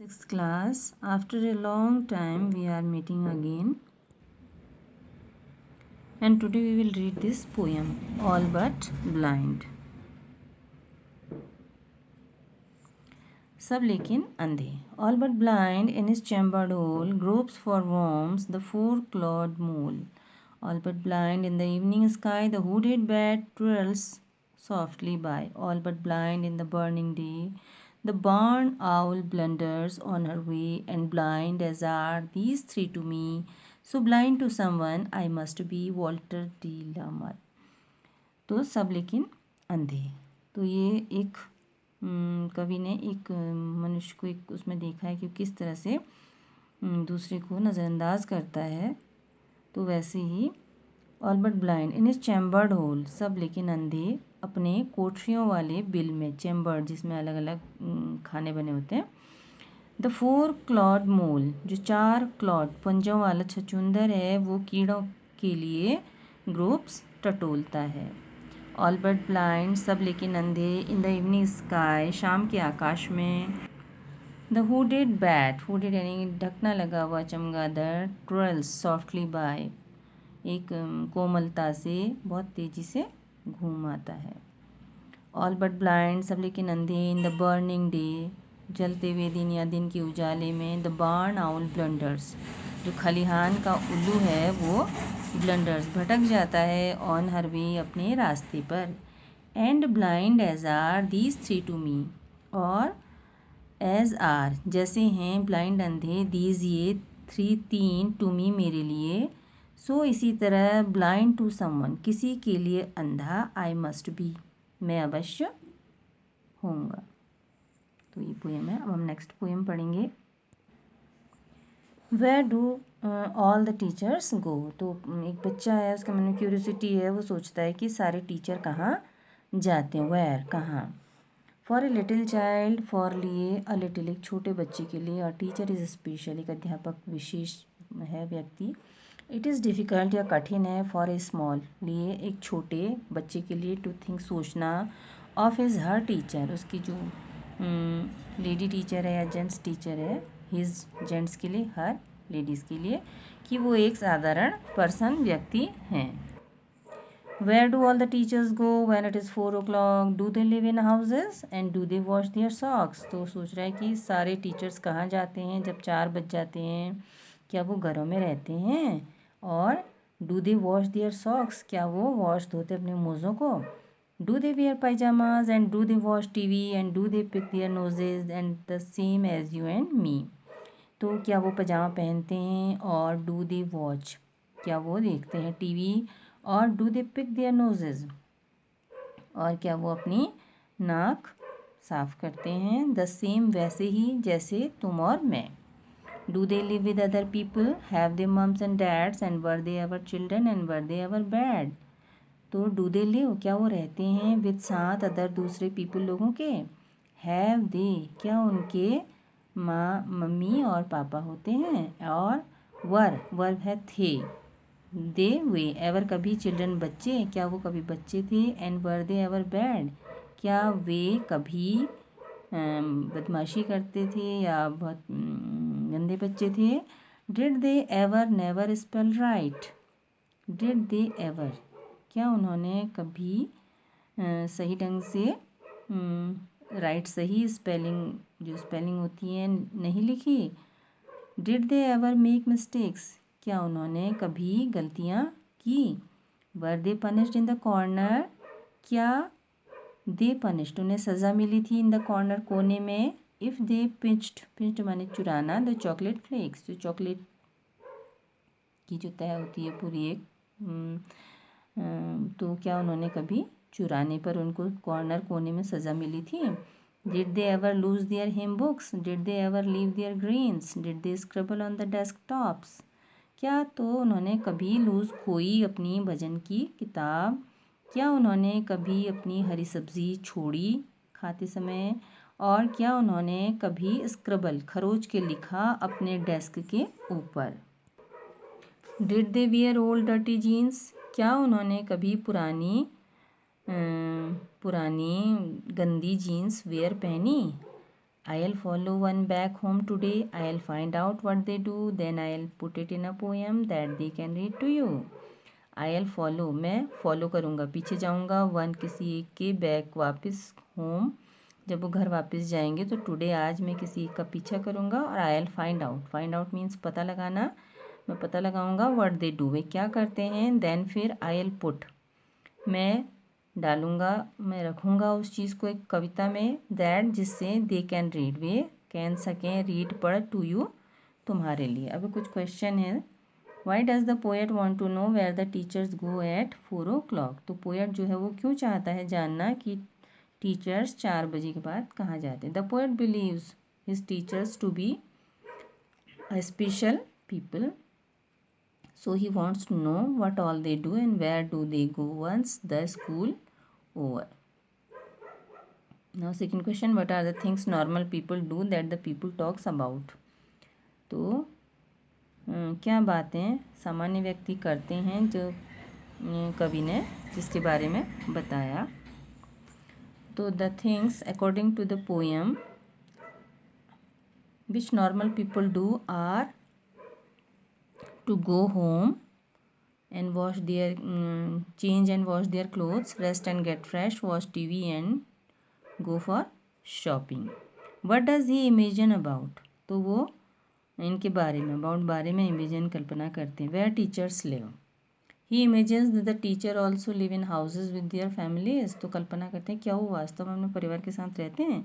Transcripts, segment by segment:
Sixth class. After a long time, we are meeting again, and today we will read this poem, All But Blind. सब लेकिन अंधे. All but blind in his chambered hole gropes for worms the four-clawed mole. All but blind in the evening sky the hooded bat twirls softly by. All but blind in the burning day the barn owl blunders on her way, and blind as are these three to me, so blind to someone I must be. Walter D Lamar. तो सब लेकिन अंधे. तो ये एक कवि ने एक मनुष्य को एक उसमें देखा है कि किस तरह से दूसरे को नज़रअंदाज करता है. तो वैसे ही all but blind in his chambered hole, सब लेकिन अंधे अपने कोठरियों वाले बिल में. चैम्बर्ड जिसमें अलग अलग खाने बने होते हैं. द फोर क्लॉड मोल, जो चार क्लॉड पंजों वाला छछूंदर है, वो कीड़ों के लिए ग्रोप्स टटोलता है. ऑल बट ब्लाइंड, सब लेकिन अंधे इन द इवनिंग स्काई, शाम के आकाश में. द हुडेड बैट, हुडेड यानी ढकना लगा हुआ चमगादड़, ट्वेल्स सॉफ्टली बाय, एक कोमलता से बहुत तेज़ी से घूम आता है. ऑल बट ब्लाइंड, सब लेकिन अंधे इन द बर्निंग डे, जलते हुए दिन या दिन के उजाले में. द बार्न आउल ब्लंडर्स, जो खलिहान का उल्लू है वो ब्लंडर्स भटक जाता है ऑन हर वे, अपने रास्ते पर. And blind as are these three to me, और एज आर जैसे हैं ब्लाइंड अंधे, दीज ये थ्री तीन, टू मी मेरे लिए. सो इसी तरह ब्लाइंड टू समवन किसी के लिए अंधा, आई मस्ट बी मैं अवश्य होऊंगा. तो ये पोएम है. अब हम नेक्स्ट पोएम पढ़ेंगे. Where do all the teachers go. तो एक बच्चा है, उसका मन में क्यूरियोसिटी है, वो सोचता है कि सारे टीचर कहाँ जाते हैं. वेयर कहाँ. For a little child, for लिए, अ लिटिल एक छोटे बच्चे के लिए, अ टीचर इज़ स्पेशल एक अध्यापक विशेष है व्यक्ति. इट इज़ डिफ़िकल्ट या कठिन है. फॉर ए स्मॉल लिए एक छोटे बच्चे के लिए, टू थिंक सोचना, ऑफ हिज हर टीचर उसकी जो लेडी टीचर है या जेंट्स टीचर है, हिज जेंट्स के लिए, हर लेडीज़ के लिए, कि वो एक साधारण पर्सन व्यक्ति हैं. Where do all the teachers go when it is 4 o'clock? Do they live in houses and do they wash their socks? तो सोच रहा है कि सारे टीचर्स कहाँ जाते हैं जब 4 बज जाते हैं. क्या वो घरों में रहते हैं? और do they wash their socks, क्या वो वॉश धोते अपने मोज़ों को? Do they wear pajamas and do they watch TV and do they pick their noses and the same as you and me? तो क्या वो पजामा पहनते हैं, और डू दे वॉच क्या वो देखते हैं टीवी, और do they pick their noses और क्या वो अपनी नाक साफ करते हैं. द सेम वैसे ही जैसे तुम और मैं. Do they live with other people, have they mums and dads and were they ever children and were they ever bad. तो डू दे लिव क्या वो रहते हैं विद साथ अदर दूसरे पीपल लोगों के. हैव दे क्या उनके माँ मम्मी और पापा होते हैं. और वर वर्ब है थे. दे वे एवर कभी चिल्ड्रन बच्चे क्या वो कभी बच्चे थे. And were they ever bad क्या वे कभी बदमाशी करते थे या बहुत गंदे बच्चे थे. Did they ever never spell right. Did they ever क्या उन्होंने कभी सही ढंग से राइट सही स्पेलिंग जो स्पेलिंग होती है नहीं लिखी. Did they ever make mistakes क्या उन्होंने कभी गलतियाँ की. वर दे पनिश्ड इन द कॉर्नर क्या दे पनिश्ड उन्हें सज़ा मिली थी. इन द कॉर्नर कोने में. इफ़ दे पिंच्ड माने चुराना, द चॉकलेट फ्लेक्स जो चॉकलेट की जो तय होती है पूरी एक, तो क्या उन्होंने कभी चुराने पर उनको कॉर्नर कोने में सज़ा मिली थी. Did they ever lose their hymn books. Did they ever leave their greens. Did they scribble on the desk tops क्या तो उन्होंने कभी लूज खोई अपनी भजन की किताब. क्या उन्होंने कभी अपनी हरी सब्जी छोड़ी खाते समय. और क्या उन्होंने कभी स्क्रबल खरोच के लिखा अपने डेस्क के ऊपर. Did they wear old dirty jeans क्या उन्होंने कभी पुरानी गंदी जीन्स वेयर पहनी. I'll follow one back home today. I'll find out what they do. Then I'll put it in a poem that they can read to you. I'll follow, मैं follow करूँगा, पीछे जाऊँगा, वन किसी एक के, back वापस, home जब वो घर वापस जाएंगे, तो टुडे आज मैं किसी एक का पीछा करूँगा। और I'll find out, find out means पता लगाना, मैं पता लगाऊँगा व्हाट दे डू, वे क्या करते हैं। देन फिर I'll पुट, मैं डालूँगा, मैं रखूँगा उस चीज़ को एक कविता में, दैट जिससे दे कैन रीड, वे कैन सकें रीड पढ़, टू यू तुम्हारे लिए। अब कुछ क्वेश्चन है। Why does the poet want to know where the teachers go at 4 o'clock। तो पोएट जो है वो क्यों चाहता है जानना कि टीचर्स 4 बजे के बाद कहाँ जाते हैं। The poet believes his teachers to be a special people, so he wants to know what all they do and where do they go once the school over. Now second question, what are the things normal people do that the people talks about। तो क्या बातें सामान्य व्यक्ति करते हैं जो कवि ने जिसके बारे में बताया। तो the things according to the poem which normal people do are to go home and wash their change and wash their clothes, rest and get fresh, watch TV and go for shopping. What does he imagine about। तो वो इनके बारे में about बारे में imagine कल्पना करते हैं। Where teachers live, he imagines that the teacher also live in houses with their families। तो कल्पना करते हैं क्या वो वास्तव में अपने परिवार के साथ रहते हैं।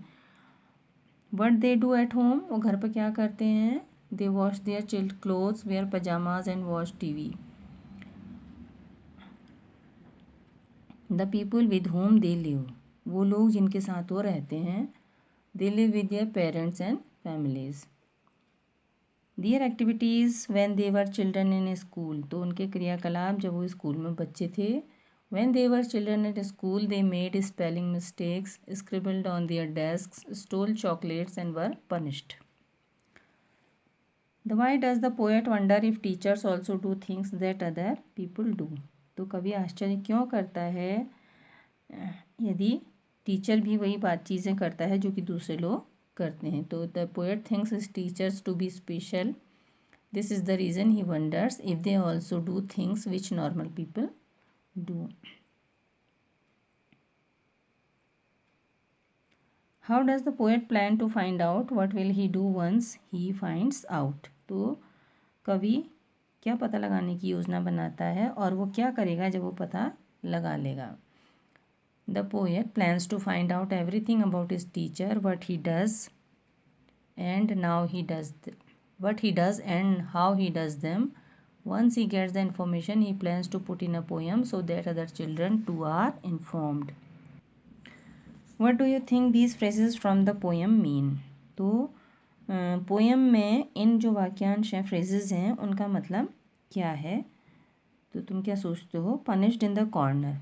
What they do at home, वो घर पर क्या करते हैं। They wash their child clothes, wear pajamas and watch TV। The people with whom they live, वो लोग जिनके साथ वो रहते हैं। They live with their parents and families। Their activities when they were children in school, तो उनके क्रियाकलाप जब वो स्कूल में बच्चे थे। When they were children at school, they made spelling mistakes, scribbled on their desks, stole chocolates and were punished। The why does the poet wonder if teachers also do things that other people do। तो कवि आश्चर्य क्यों करता है यदि teacher भी वही बात चीज़ें करता है जो कि दूसरे लोग करते हैं। तो the poet thinks his teachers to be special, this is the reason he wonders if they also do things which normal people do. How does the poet plan to find out what will he do once he finds out. तो कवि क्या पता लगाने की योजना बनाता है और वो क्या करेगा जब वो पता लगा लेगा। The poet plans to find out everything about his teacher, what he does and what he does and how he does them. Once he gets the information, he plans to put in a poem so that other children too are informed। What do you think these phrases from the poem mean। तो poem में इन जो वाक्यांश हैं, phrases हैं, उनका मतलब क्या है। तो तुम क्या सोचते हो। Punished in the corner,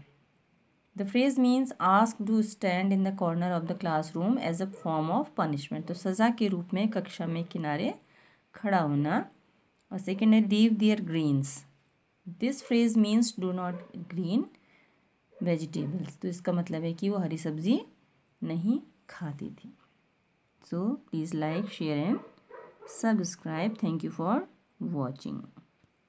the phrase means ask to stand in the corner of the classroom as a form of punishment. तो सज़ा के रूप में कक्षा में किनारे खड़ा होना। और सेकेंड है leave their greens, this phrase means do not green vegetables. तो इसका मतलब है कि वो हरी सब्जी नहीं खाती थी। So please like share and subscribe. Thank you for watching.